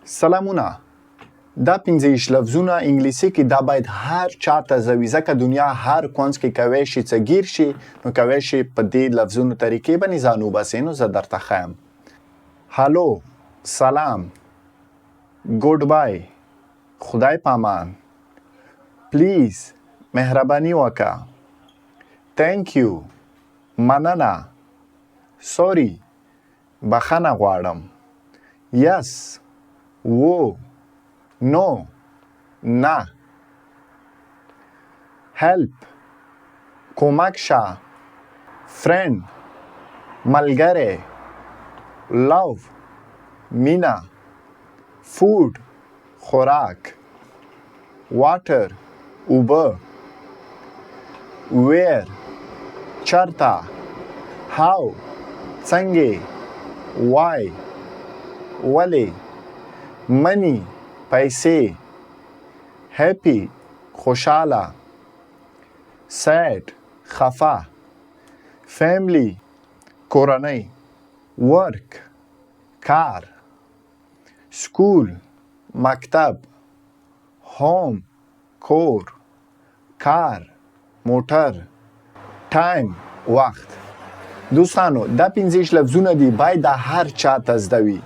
سلامونه. دا 15 لفظونه انګلیسي کې دا باید هر چا ته زوي ځکه دنیا هر کونج کې کوي شي څه گیر شي نو کوي شي په دې لفظونو طریقې باندې ځان وباسي نو زه درته ښیم. هالو، سلام، ګوډ بای، خدای پامان، پلیز، مهرباني وکړه، تhank you، مننه، سوري، بخښنه غواړم، یس، وو، نو، نه، هیلپ، کمک شه، فرند، ملګری، لو، مینه، فود، خوراک، واټر، اوبه، ویر، چرته، هاو، څنګه، وای، ولې، منی، پیسې، هیپی، خوشحاله، سیډ، خفه، فیملی، کورنۍ، ورک، کار، سکول، مکتب، هوم، کور، کار، موټر، ټایم، وخت. دوستانو دا 15 لفظونه دي باید د هر چا ته زده وي.